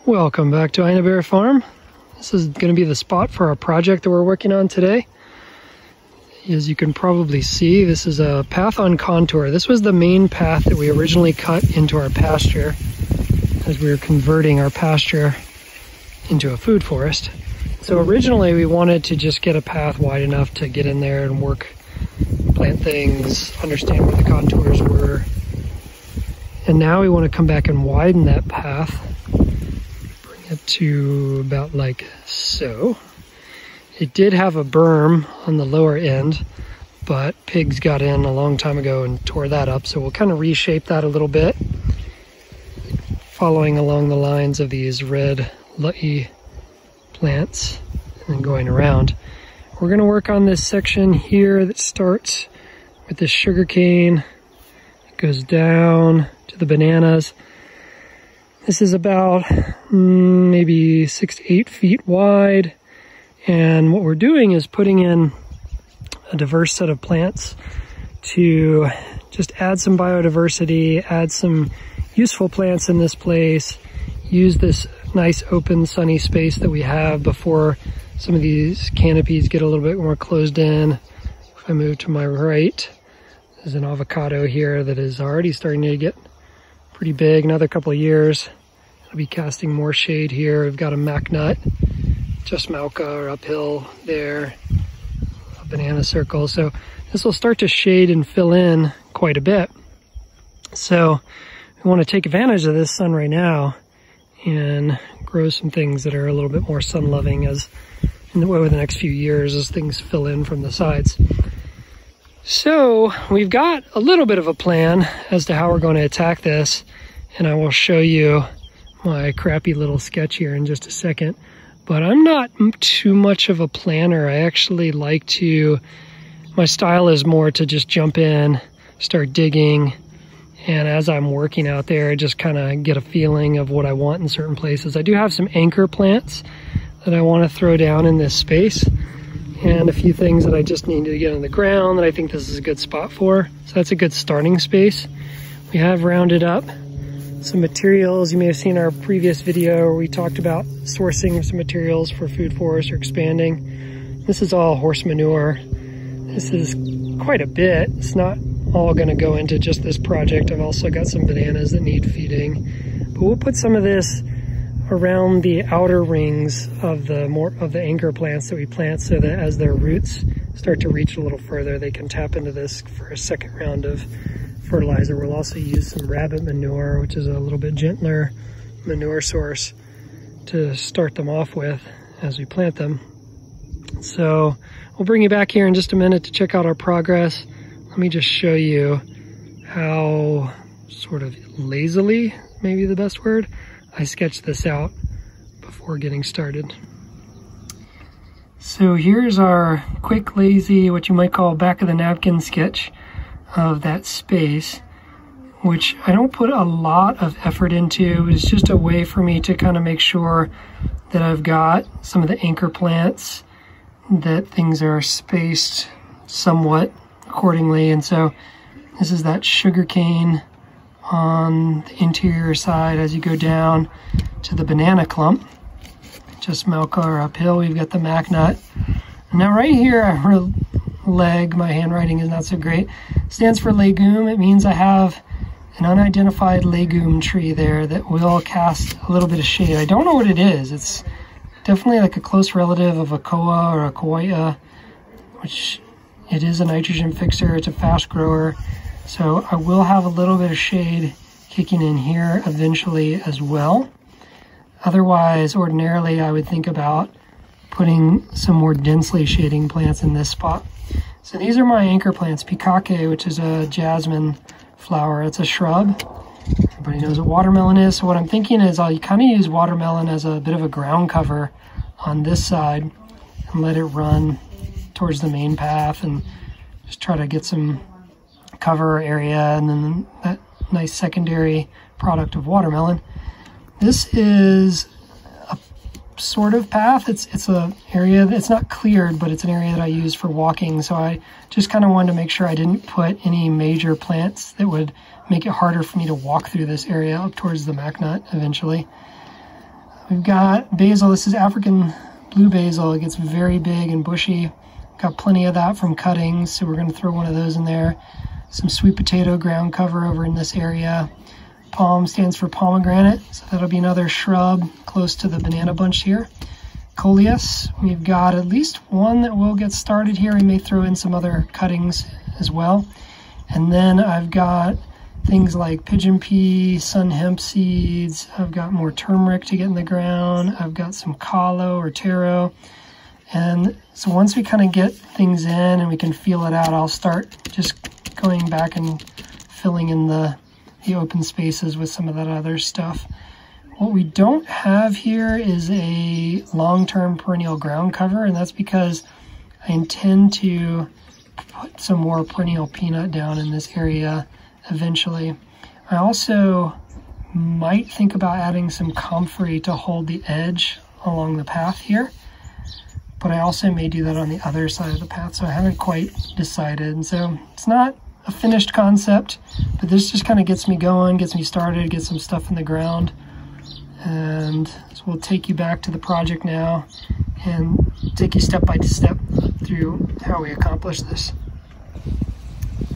Welcome back to Aina Bear Farm. This is going to be the spot for our project that we're working on today. As you can probably see, this is a path on contour. This was the main path that we originally cut into our pasture as we were converting our pasture into a food forest. So originally we wanted to just get a path wide enough to get in there and work, plant things, understand where the contours were. And now we want to come back and widen that path. It to about like so. It did have a berm on the lower end, but pigs got in a long time ago and tore that up, so we'll kind of reshape that a little bit, following along the lines of these red lucky plants and then going around. We're going to work on this section here that starts with this sugar cane. It goes down to the bananas. This is about maybe 6 to 8 feet wide, and what we're doing is putting in a diverse set of plants to just add some biodiversity, add some useful plants in this place, use this nice open sunny space that we have before some of these canopies get a little bit more closed in. If I move to my right, there's an avocado here that is already starting to get pretty big. Another couple of years, it'll be casting more shade here. We've got a mac nut, just Malka or uphill there, a banana circle. So this will start to shade and fill in quite a bit. So we want to take advantage of this sun right now and grow some things that are a little bit more sun loving as over the next few years as things fill in from the sides. So we've got a little bit of a plan as to how we're going to attack this, and I will show you my crappy little sketch here in just a second. But I'm not too much of a planner. I actually like to, my style is more to just jump in, start digging, and as I'm working out there, I just kind of get a feeling of what I want in certain places. I do have some anchor plants that I want to throw down in this space, and a few things that I just need to get on the ground that I think this is a good spot for. So that's a good starting space. We have rounded up some materials. You may have seen our previous video where we talked about sourcing some materials for food forest or expanding. This is all horse manure. This is quite a bit. It's not all going to go into just this project. I've also got some bananas that need feeding, but we'll put some of this around the outer rings of the anchor plants that we plant, so that as their roots start to reach a little further, they can tap into this for a second round of fertilizer. We'll also use some rabbit manure, which is a little bit gentler manure source, to start them off with as we plant them. So we'll bring you back here in just a minute to check out our progress. Let me just show you how sort of lazily, maybe the best word, I sketched this out before getting started. So here's our quick, lazy, what you might call back of the napkin sketch of that space, which I don't put a lot of effort into. It's just a way for me to kind of make sure that I've got some of the anchor plants, that things are spaced somewhat accordingly. And so this is that sugar cane on the interior side. As you go down to the banana clump, just Malka or uphill, we've got the mac nut. And now right here, our leg, my handwriting is not so great, stands for legume. It means I have an unidentified legume tree there that will cast a little bit of shade. I don't know what it is. It's definitely like a close relative of a koa or a Hawai'i, which it is a nitrogen fixer. It's a fast grower. So I will have a little bit of shade kicking in here eventually as well. Otherwise, ordinarily, I would think about putting some more densely shading plants in this spot. So these are my anchor plants. Pikake, which is a jasmine flower. It's a shrub. Everybody knows what watermelon is. So what I'm thinking is I'll kind of use watermelon as a bit of a ground cover on this side and let it run towards the main path and just try to get some cover area, and then that nice secondary product of watermelon. This is a sort of path. It's a area that's not cleared, but it's an area that I use for walking. So I just kind of wanted to make sure I didn't put any major plants that would make it harder for me to walk through this area up towards the mac nut eventually. We've got basil. This is African blue basil. It gets very big and bushy. Got plenty of that from cuttings, so we're going to throw one of those in there. Some sweet potato ground cover over in this area. Palm stands for pomegranate, so that'll be another shrub close to the banana bunch here. Coleus, we've got at least one that will get started here. We may throw in some other cuttings as well. And then I've got things like pigeon pea, sun hemp seeds. I've got more turmeric to get in the ground. I've got some Kalo or Taro. And so once we kind of get things in and we can feel it out, I'll start just going back and filling in the open spaces with some of that other stuff. What we don't have here is a long-term perennial ground cover, and that's because I intend to put some more perennial peanut down in this area eventually. I also might think about adding some comfrey to hold the edge along the path here, but I also may do that on the other side of the path, so I haven't quite decided. And so it's not a finished concept, but this just kind of gets me going, gets me started, gets some stuff in the ground. And so we'll take you back to the project now and take you step by step through how we accomplish this.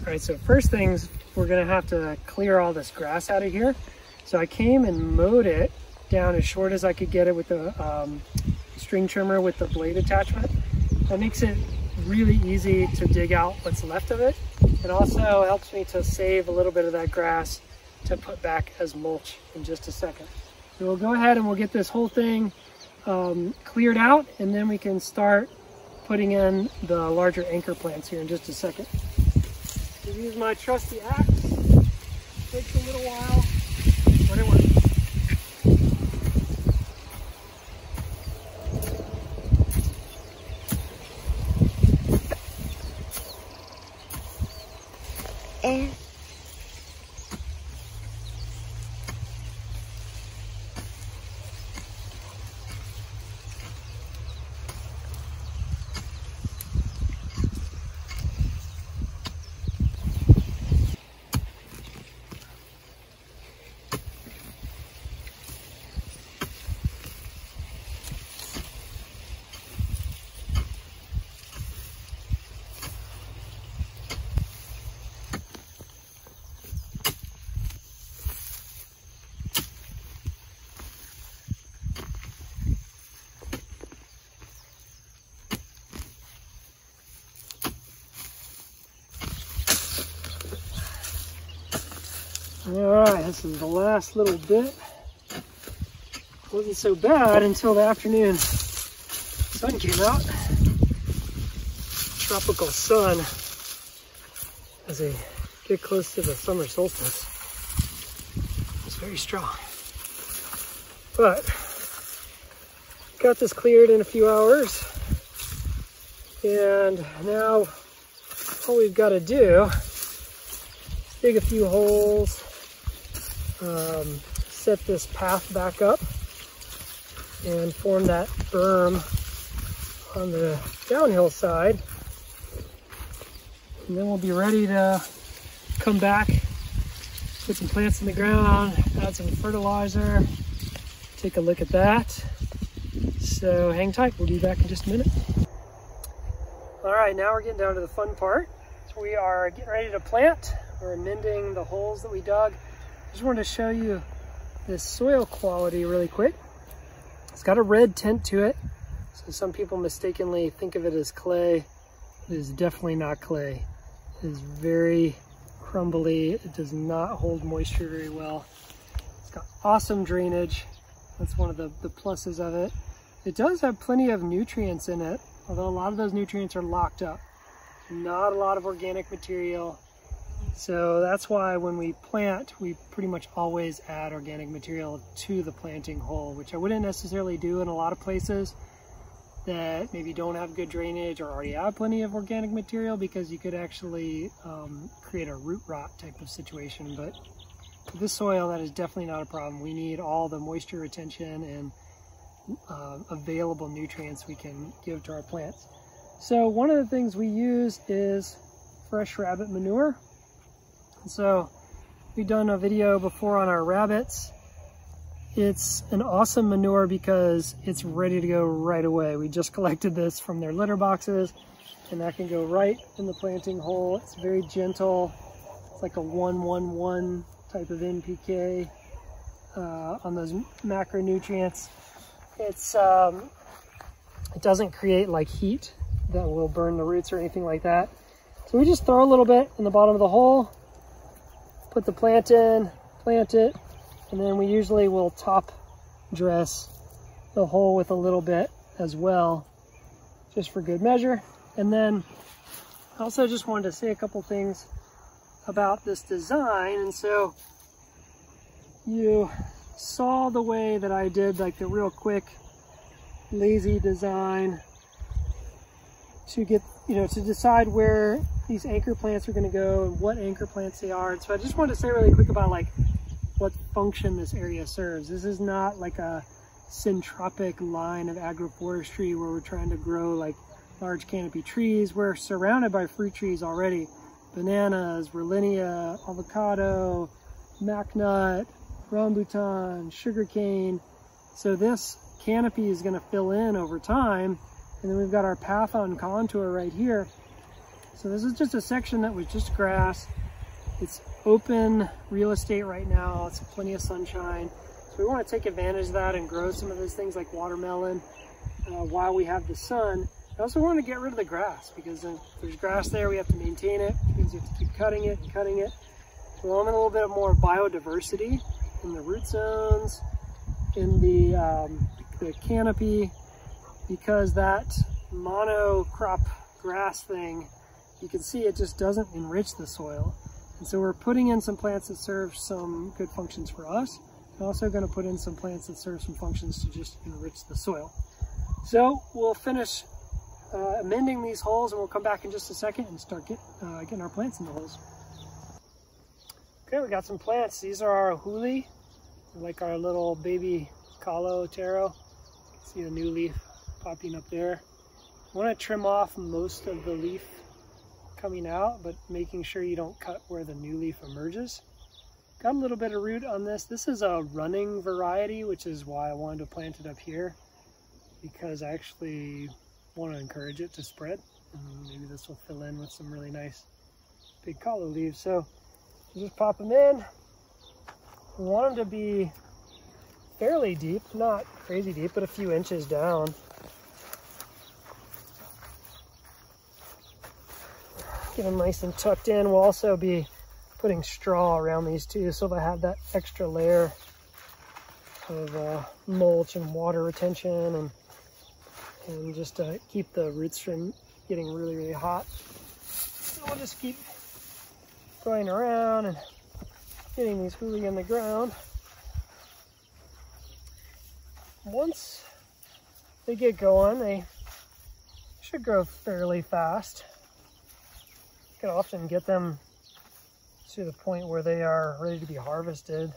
All right, so first things, we're gonna have to clear all this grass out of here. So I came and mowed it down as short as I could get it with the string trimmer with the blade attachment. That makes it really easy to dig out what's left of it. It also helps me to save a little bit of that grass to put back as mulch in just a second. So we'll go ahead and we'll get this whole thing cleared out, and then we can start putting in the larger anchor plants here in just a second. I'll use my trusty axe. Takes a little while, but it works. All right, this is the last little bit. Wasn't so bad until the afternoon sun came out. Tropical sun as they get close to the summer solstice. It's very strong. But got this cleared in a few hours. And now all we've got to do is dig a few holes, set this path back up, and form that berm on the downhill side. And then we'll be ready to come back, put some plants in the ground, add some fertilizer, take a look at that. So hang tight, we'll be back in just a minute. All right, now we're getting down to the fun part. So we are getting ready to plant. We're mending the holes that we dug. I just wanted to show you this soil quality really quick. It's got a red tint to it. So some people mistakenly think of it as clay. It is definitely not clay. It is very crumbly. It does not hold moisture very well. It's got awesome drainage. That's one of the pluses of it. It does have plenty of nutrients in it, although a lot of those nutrients are locked up. Not a lot of organic material. So that's why when we plant, we pretty much always add organic material to the planting hole, which I wouldn't necessarily do in a lot of places that maybe don't have good drainage or already have plenty of organic material, because you could actually create a root rot type of situation. But for this soil, that is definitely not a problem. We need all the moisture retention and available nutrients we can give to our plants. So one of the things we use is fresh rabbit manure. And so we've done a video before on our rabbits, It's an awesome manure because it's ready to go right away. We just collected this from their litter boxes, and that can go right in the planting hole. It's very gentle. It's like a 1-1-1 type of NPK on those macronutrients. It doesn't create like heat that will burn the roots or anything like that. So we just throw a little bit in the bottom of the hole, put the plant in, plant it, and then we usually will top dress the hole with a little bit as well, just for good measure. And then I also just wanted to say a couple things about this design. And so you saw the way that I did like the real quick, lazy design to get, to decide where these anchor plants are going to go and what anchor plants they are. And so I just wanted to say really quick about like what function this area serves. This is not like a syntropic line of agroforestry where we're trying to grow like large canopy trees. We're surrounded by fruit trees already. Bananas, Rollinia, avocado, macnut, rambutan, sugarcane. So this canopy is going to fill in over time. And then we've got our path on contour right here. So this is just a section that was just grass. It's open real estate right now. It's plenty of sunshine. So we want to take advantage of that and grow some of those things like watermelon while we have the sun. I also want to get rid of the grass because if there's grass there, we have to maintain it. It means we have to keep cutting it and cutting it. So we want a little bit more biodiversity in the root zones, in the canopy, because that monocrop grass thing, you can see it just doesn't enrich the soil. And so we're putting in some plants that serve some good functions for us. We're also going to put in some plants that serve some functions to just enrich the soil. So we'll finish amending these holes, and we'll come back in just a second and start getting our plants in the holes. Okay, we got some plants. These are our huli, like our little baby Kalo, Taro. See a new leaf popping up there. I want to trim off most of the leaf coming out, but making sure you don't cut where the new leaf emerges. Got a little bit of root on this. This is a running variety, which is why I wanted to plant it up here, because I actually want to encourage it to spread. And maybe this will fill in with some really nice big Kalo leaves. So just pop them in. We want them to be fairly deep, not crazy deep, but a few inches down. Get them nice and tucked in. We'll also be putting straw around these too, so if I have that extra layer of mulch and water retention, and just to keep the roots from getting really, really hot. So we'll just keep going around and getting these huli in the ground. Once they get going, they should grow fairly fast. You can often get them to the point where they are ready to be harvested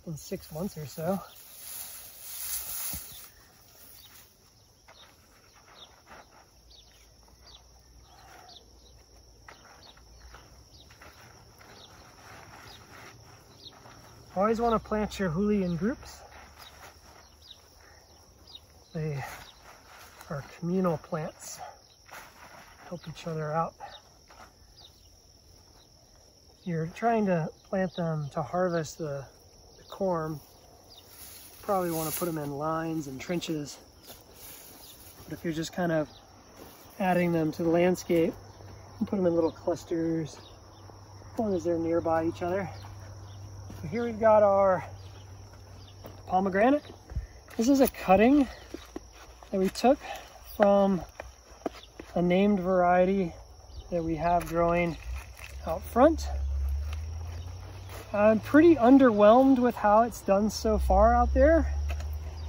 in 6 months or so. Always want to plant your huli in groups. They are communal plants, help each other out. If you're trying to plant them to harvest the corn, you probably want to put them in lines and trenches. But if you're just kind of adding them to the landscape, you can put them in little clusters as long as they're nearby each other. So here we've got our pomegranate. This is a cutting that we took from a named variety that we have growing out front. I'm pretty underwhelmed with how it's done so far out there.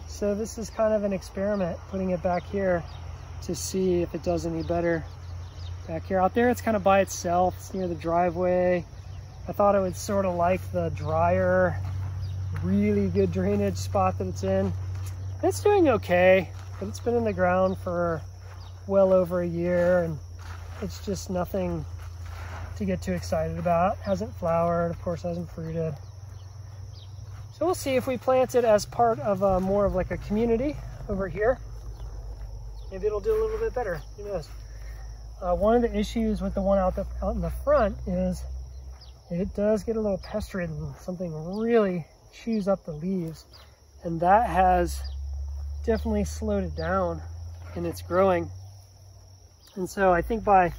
So this is kind of an experiment, putting it back here to see if it does any better back here. Out there it's kind of by itself, it's near the driveway. I thought it would sort of like the drier, really good drainage spot that it's in. It's doing okay, but it's been in the ground for well over a year, and it's just nothing to get too excited about. Hasn't flowered, of course, hasn't fruited. So we'll see if we plant it as part of more of like a community over here. Maybe it'll do a little bit better, who knows. One of the issues with the one out in the front is it does get a little pest ridden. Something really chews up the leaves, and that has definitely slowed it down in its growing. And so I think by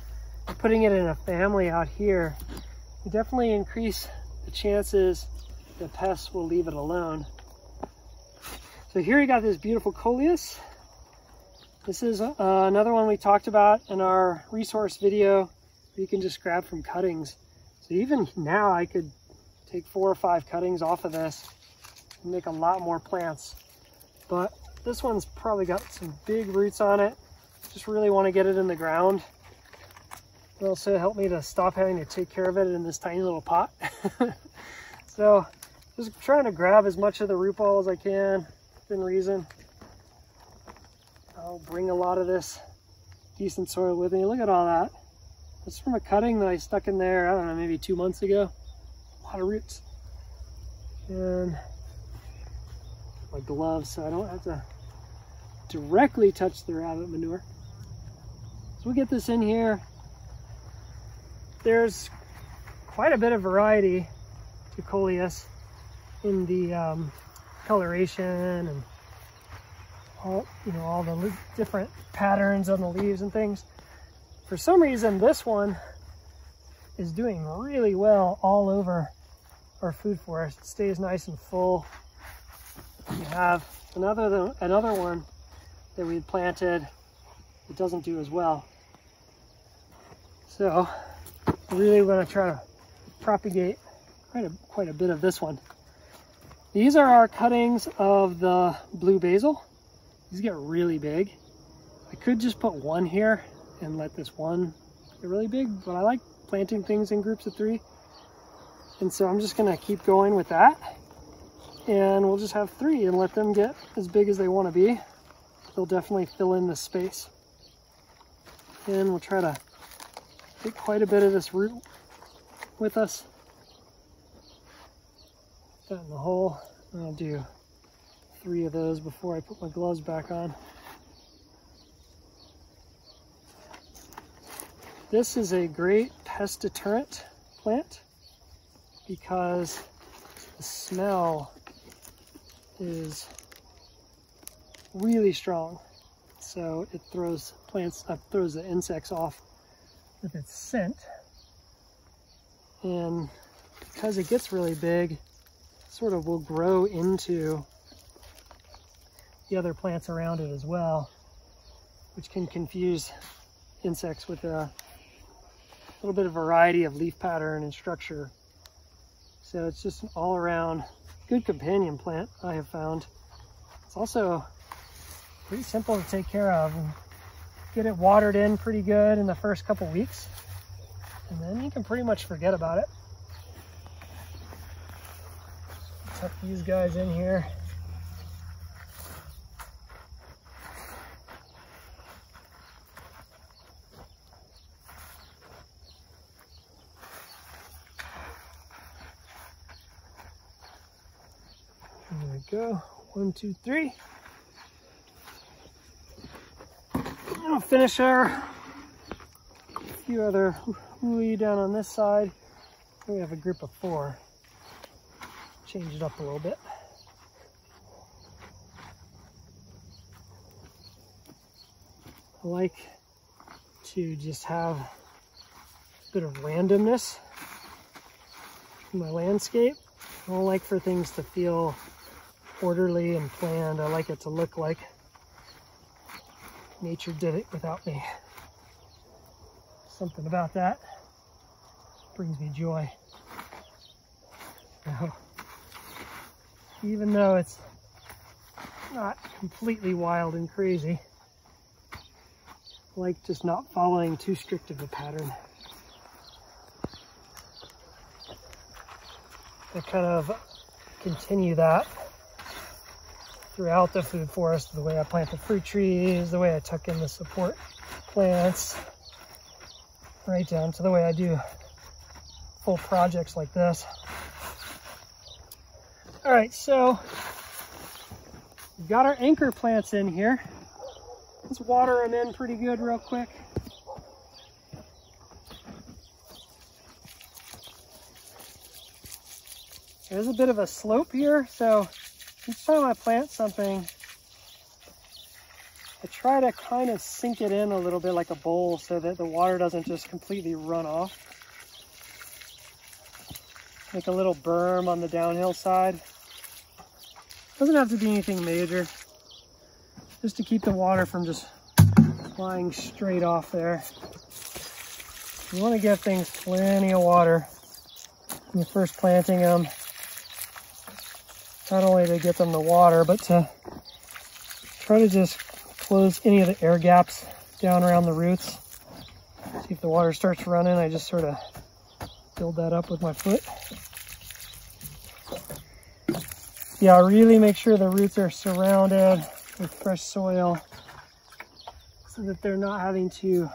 putting it in a family out here, we definitely increase the chances the pests will leave it alone. So here we got this beautiful coleus. This is another one we talked about in our resource video. You can just grab from cuttings. So even now I could take 4 or 5 cuttings off of this and make a lot more plants. But this one's probably got some big roots on it. Just really want to get it in the ground. It'll also help me to stop having to take care of it in this tiny little pot. So just trying to grab as much of the root ball as I can within reason. I'll bring a lot of this decent soil with me. Look at all that. That's from a cutting that I stuck in there, I don't know, maybe 2 months ago. A lot of roots. And my gloves so I don't have to directly touch the rabbit manure. So we'll get this in here. There's quite a bit of variety to coleus in the coloration and all the different patterns on the leaves and things. For some reason, this one is doing really well all over our food forest. It stays nice and full. We have another one that we planted. It doesn't do as well. So I really want to try to propagate quite a bit of this one. These are our cuttings of the blue basil. These get really big. I could just put one here and let this one get really big, but I like planting things in groups of 3. And so I'm just gonna keep going with that. And we'll just have 3 and let them get as big as they want to be. They'll definitely fill in the space. And we'll try to get quite a bit of this root with us. Put that in the hole. And I'll do 3 of those before I put my gloves back on. This is a great pest deterrent plant because the smell is really strong. So it throws the insects off with its scent. And because it gets really big, it sort of will grow into the other plants around it as well, which can confuse insects with a little bit of variety of leaf pattern and structure. So it's just an all-around good companion plant, I have found. It's also pretty simple to take care of. And get it watered in pretty good in the first couple weeks, and then you can pretty much forget about it. Tuck these guys in here. There we go. 1, 2, 3. And we'll finish our few other hooey down on this side. We have a group of 4. Change it up a little bit. I like to just have a bit of randomness in my landscape. I don't like for things to feel orderly and planned. I like it to look like nature did it without me. Something about that brings me joy. So, even though it's not completely wild and crazy, I like just not following too strict of a pattern. I kind of continue that throughout the food forest, the way I plant the fruit trees, the way I tuck in the support plants, right down to the way I do full projects like this. All right, so we've got our anchor plants in here. Let's water them in pretty good real quick. There's a bit of a slope here, so each time I plant something, I try to kind of sink it in a little bit like a bowl so that the water doesn't just completely run off. Make a little berm on the downhill side. Doesn't have to be anything major, just to keep the water from just flying straight off there. You want to give things plenty of water when you're first planting them. Not only to get them the water, but to try to just close any of the air gaps down around the roots. See if the water starts running, I just sort of build that up with my foot. Yeah, really make sure the roots are surrounded with fresh soil so that they're not having to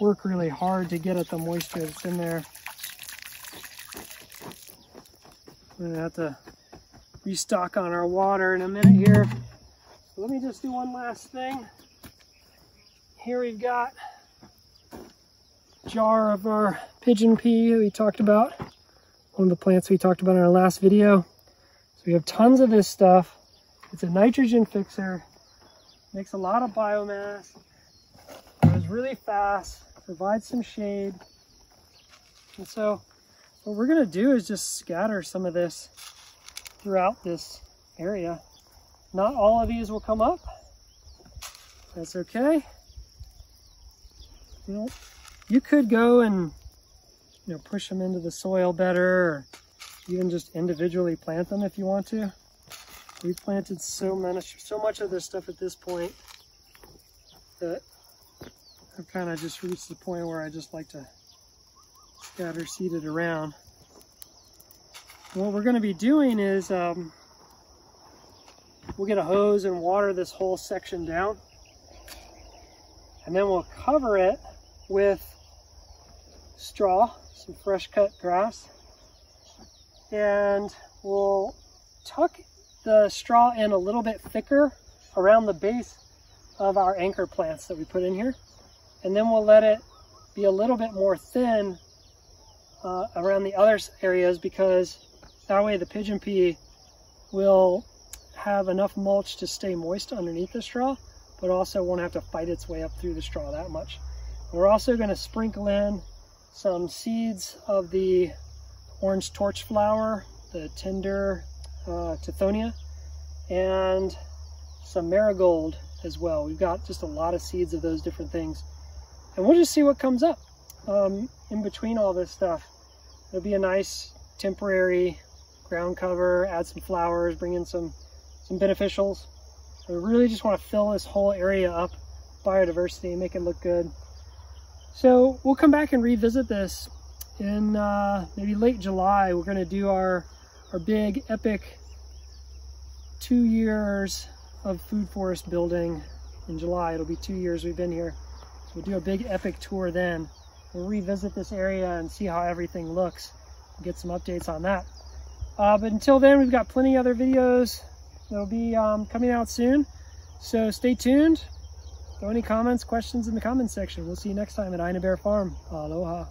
work really hard to get at the moisture that's in there. We're gonna have to restock on our water in a minute here. So let me just do one last thing. Here we've got a jar of our pigeon pea we talked about. One of the plants we talked about in our last video. So we have tons of this stuff. It's a nitrogen fixer. Makes a lot of biomass. Grows really fast. Provides some shade. And so what we're gonna do is just scatter some of this throughout this area. Not all of these will come up. That's okay. You know, you could go and push them into the soil better, or even just individually plant them if you want to. We've planted so much of this stuff at this point that I've kind of just reached the point where I just like to scatter seed it around. What we're going to be doing is we'll get a hose and water this whole section down, and then we'll cover it with straw, some fresh cut grass, and we'll tuck the straw in a little bit thicker around the base of our anchor plants that we put in here, and then we'll let it be a little bit more thin around the other areas, because that way the pigeon pea will have enough mulch to stay moist underneath the straw, but also won't have to fight its way up through the straw that much. We're also going to sprinkle in some seeds of the orange torch flower, the tender tithonia, and some marigold as well. We've got just a lot of seeds of those different things. And we'll just see what comes up in between all this stuff. It'll be a nice temporary ground cover, add some flowers, bring in some beneficials. We really just want to fill this whole area up, biodiversity, make it look good. So we'll come back and revisit this in maybe late July. We're going to do our big epic 2 years of food forest building in July. It'll be 2 years we've been here. So we'll do a big epic tour then. We'll revisit this area and see how everything looks, get some updates on that. But until then, we've got plenty of other videos that'll be coming out soon. So stay tuned. Throw any comments, questions in the comments section. We'll see you next time at Aina Bear Farm. Aloha.